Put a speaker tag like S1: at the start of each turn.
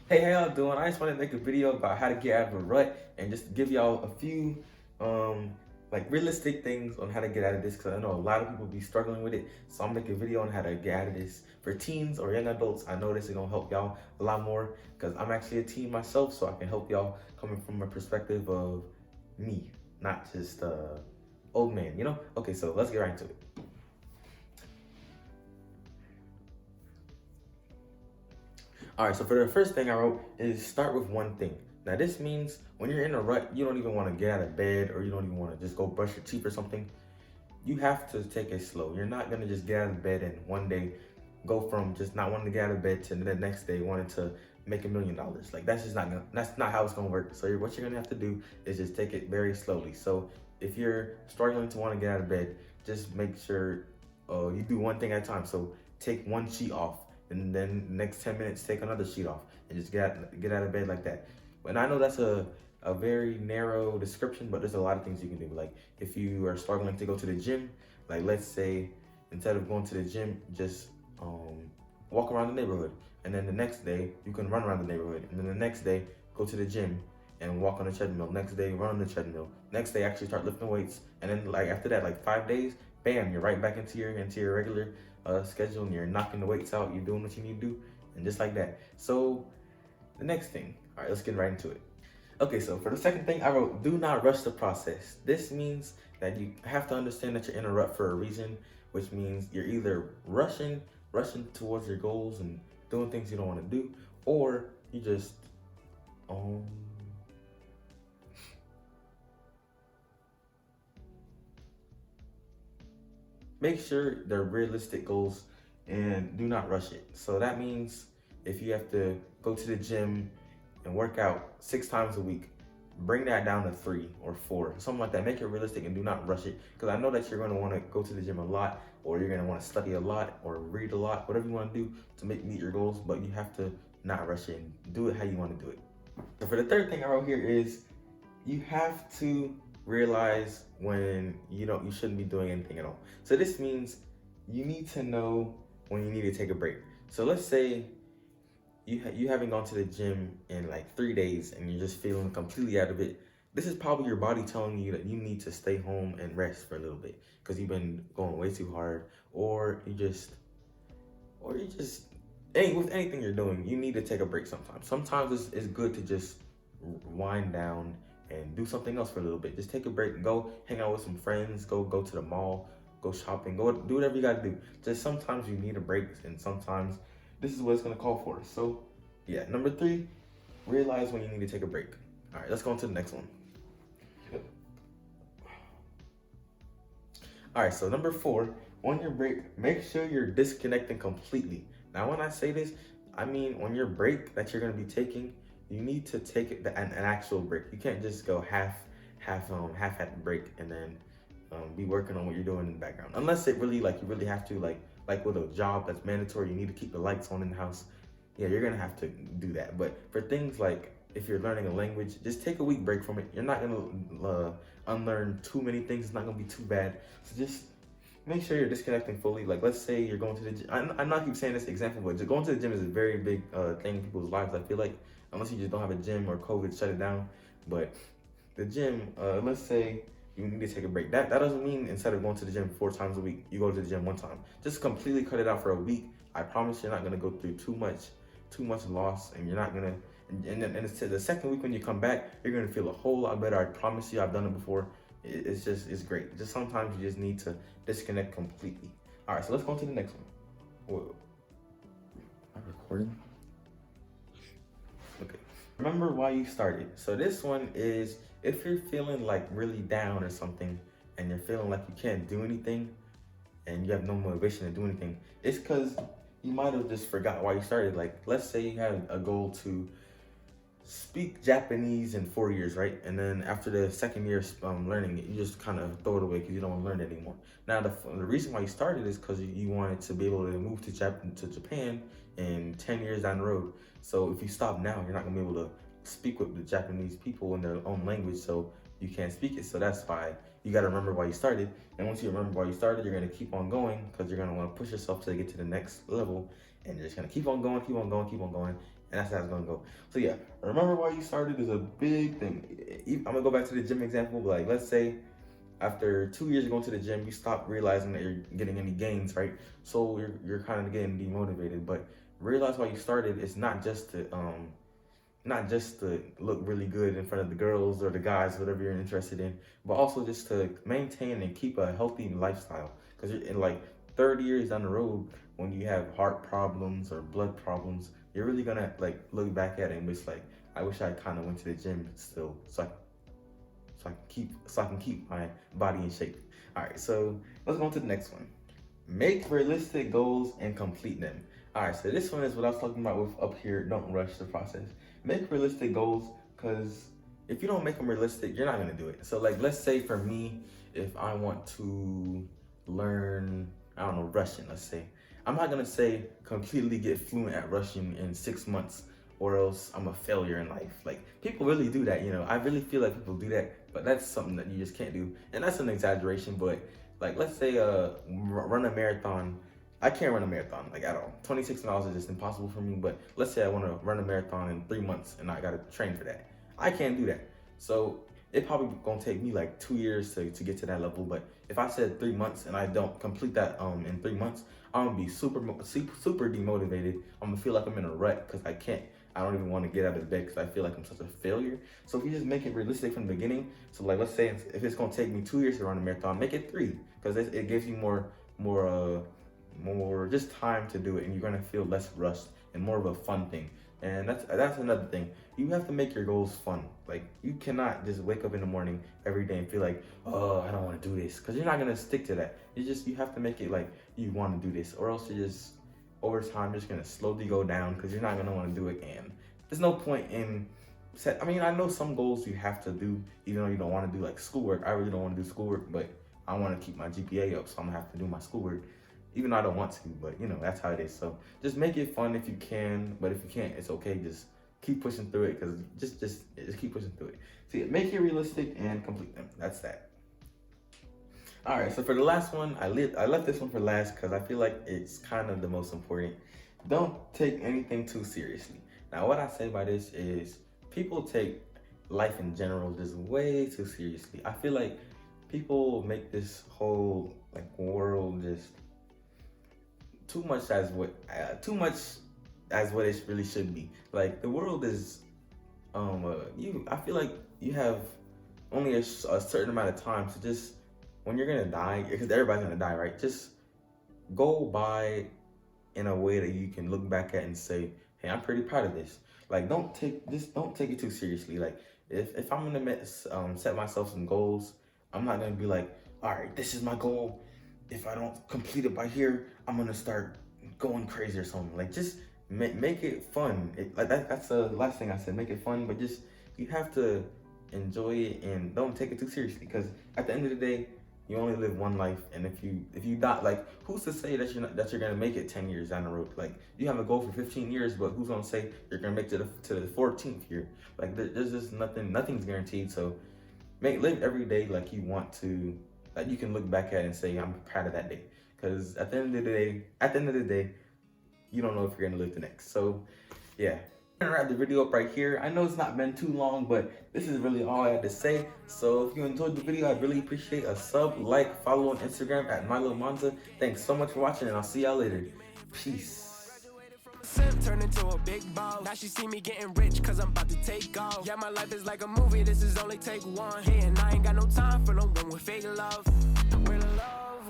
S1: Hey, how y'all doing? I just want to make a video about how to get out of a rut and just give y'all a few um like realistic things on how to get out of this because I know a lot of people be struggling with it. So I'm making a video on how to get out of this for teens or young adults. I know this is gonna help y'all a lot more because I'm actually a teen myself, so I can help y'all coming from a perspective of me, not just old man, you know? Okay, so let's get right into it. All right, so for the first thing I wrote is start with one thing. Now this means when you're in a rut, you don't even want to get out of bed or you don't even want to just go brush your teeth or something. You have to take it slow. You're not gonna just get out of bed and one day go from just not wanting to get out of bed to the next day wanting to make $1 million. Like that's not how it's gonna work. So what you're gonna have to do is just take it very slowly. So if you're struggling to want to get out of bed, just make sure you do one thing at a time. So take one sheet off, and then the next 10 minutes take another sheet off, and just get out of bed like that. And I know that's a very narrow description, but there's a lot of things you can do. Like if you are struggling to go to the gym, like let's say instead of going to the gym, just walk around the neighborhood. And then the next day you can run around the neighborhood. And then the next day go to the gym and walk on the treadmill. Next day run on the treadmill. Next day actually start lifting weights. And then like after that, like 5 days, bam, you're right back into your regular schedule, and you're knocking the weights out. You're doing what you need to do, and just like that. So the next thing, all right, let's get right into it. Okay, so for the second thing, I wrote, do not rush the process. This means that you have to understand that you're in a rut for a reason, which means you're either rushing towards your goals and doing things you don't want to do, or you just, um, make sure they're realistic goals and do not rush it. So that means if you have to go to the gym and work out 6 times a week, bring that down to 3 or 4, something like that. Make it realistic and do not rush it. Because I know that you're going to want to go to the gym a lot, or you're going to want to study a lot, or read a lot, whatever you want to do to meet your goals. But you have to not rush it and do it how you want to do it. So for the third thing I wrote here is you have to realize when you shouldn't be doing anything at all. So this means you need to know when you need to take a break. So let's say you haven't gone to the gym in like 3 days and you're just feeling completely out of it. This is probably your body telling you that you need to stay home and rest for a little bit because you've been going way too hard, or with anything you're doing, you need to take a break sometimes. Sometimes it's good to just wind down and do something else for a little bit. Just take a break and go hang out with some friends, go to the mall, go shopping, go do whatever you gotta do. Just sometimes you need a break, and sometimes this is what it's gonna call for. So yeah, number 3, realize when you need to take a break. All right, let's go on to the next one. All right, so number 4, on your break, make sure you're disconnecting completely. Now, when I say this, I mean on your break that you're gonna be taking, you need to take an actual break. You can't just go half at the break and then be working on what you're doing in the background. Unless it really you really have to like with a job that's mandatory, you need to keep the lights on in the house. Yeah, you're gonna have to do that. But for things like if you're learning a language, just take a week break from it. You're not gonna unlearn too many things. It's not gonna be too bad. So just make sure you're disconnecting fully. Like let's say you're going to the gym. I'm not keep saying this example, but just going to the gym is a very big thing in people's lives. I feel like unless you just don't have a gym or COVID shut it down. But the gym, let's say you need to take a break. That doesn't mean instead of going to the gym 4 times a week, you go to the gym 1 time. Just completely cut it out for a week. I promise you're not gonna go through too much loss, and you're not gonna. And it's the second week when you come back, you're gonna feel a whole lot better. I promise you, I've done it before. It's great. Just sometimes you just need to disconnect completely. All right, so let's go on to the next one. Whoa, am I recording? Okay. Remember why you started. So this one is if you're feeling like really down or something, and you're feeling like you can't do anything, and you have no motivation to do anything, it's because you might have just forgot why you started. Like, let's say you had a goal to speak Japanese in 4 years, right? And then after the second year learning it, you just kind of throw it away because you don't want to learn it anymore. Now, the reason why you started is because you wanted to be able to move to Japan in 10 years down the road. So if you stop now, you're not going to be able to speak with the Japanese people in their own language, so you can't speak it. So that's why you got to remember why you started. And once you remember why you started, you're going to keep on going because you're going to want to push yourself to get to the next level. and you're just gonna keep on going, keep on going, keep on going, and that's how it's gonna go. So yeah, remember why you started is a big thing. I'm gonna go back to the gym example. Like, let's say after 2 years of going to the gym, you stop realizing that you're getting any gains, right? So you're kind of getting demotivated. But realize why you started is not just to look really good in front of the girls or the guys, whatever you're interested in, but also just to maintain and keep a healthy lifestyle. Because you're in like 30 years down the road, when you have heart problems or blood problems, you're really gonna like look back at it and be like, I wish I kind of went to the gym still, so I can keep my body in shape. All right, so let's go on to the next one. Make realistic goals and complete them. All right, so this one is what I was talking about with up here. Don't rush the process. Make realistic goals, because if you don't make them realistic, you're not gonna do it. So like, let's say for me, if I want to learn, I don't know, Russian, let's say. I'm not gonna say completely get fluent at Russian in 6 months, or else I'm a failure in life. Like, people really do that, you know. I really feel like people do that, but that's something that you just can't do. And that's an exaggeration, but like, let's say run a marathon. I can't run a marathon, like, at all. 26 miles is just impossible for me, but let's say I want to run a marathon in 3 months and I got to train for that. I can't do that. So it probably gonna take me like 2 years to get to that level. But if I said 3 months and I don't complete that in 3 months, I'm gonna be super demotivated. I'm gonna feel like I'm in a rut because I don't even want to get out of bed because I feel like I'm such a failure. So if you just make it realistic from the beginning, so like, let's say if it's gonna take me 2 years to run a marathon, make it 3, because it gives you more just time to do it, and you're gonna feel less rushed and more of a fun thing. And that's another thing. You have to make your goals fun. Like, you cannot just wake up in the morning every day and feel like, oh, I don't want to do this, because you're not gonna stick to that. You have to make it like you want to do this, or else you're just over time just gonna slowly go down because you're not gonna want to do it. And there's no point in I mean, I know some goals you have to do even though you don't want to do, like schoolwork. I really don't want to do schoolwork, but I want to keep my GPA up, so I'm gonna have to do my schoolwork. Even though I don't want to, but you know, that's how it is. So just make it fun if you can, but if you can't, it's okay. Just keep pushing through it, because just keep pushing through it. See, make it realistic and complete them. That's that. All right, so for the last one, I left this one for last because I feel like it's kind of the most important. Don't take anything too seriously. Now, what I say by this is people take life in general just way too seriously. I feel like people make this whole like world just too much as what it really should be. Like, the world is I feel like you have only a certain amount of time to just, when you're gonna die, because everybody's gonna die, right? Just go by in a way that you can look back at and say, hey, I'm pretty proud of this. Like, don't take it too seriously. Like, if I'm gonna set myself some goals, I'm not gonna be like, all right, this is my goal. If I don't complete it by here, I'm gonna start going crazy or something. Like, just make it fun. That's the last thing I said. Make it fun, but just, you have to enjoy it and don't take it too seriously. Because at the end of the day, you only live one life, and if you die, like, who's to say that you're gonna make it 10 years down the road? Like, you have a goal for 15 years, but who's gonna say you're gonna make it to the 14th year? Like, there's just nothing's guaranteed. So live every day like you want to, that you can look back at and say, I'm proud of that day. Because at the end of the day, you don't know if you're gonna live the next. So yeah, I'm gonna wrap the video up right here. I know it's not been too long, but this is really all I had to say. So if you enjoyed the video, I'd really appreciate a sub, like, follow on Instagram at MiloMonza. Thanks so much for watching, and I'll see y'all later. Peace.
S2: Turn into a big ball. Now she see me getting rich cause I'm about to take off. Yeah, my life is like a movie, this is only take one. Yeah, and I ain't got no time for no one with fake love.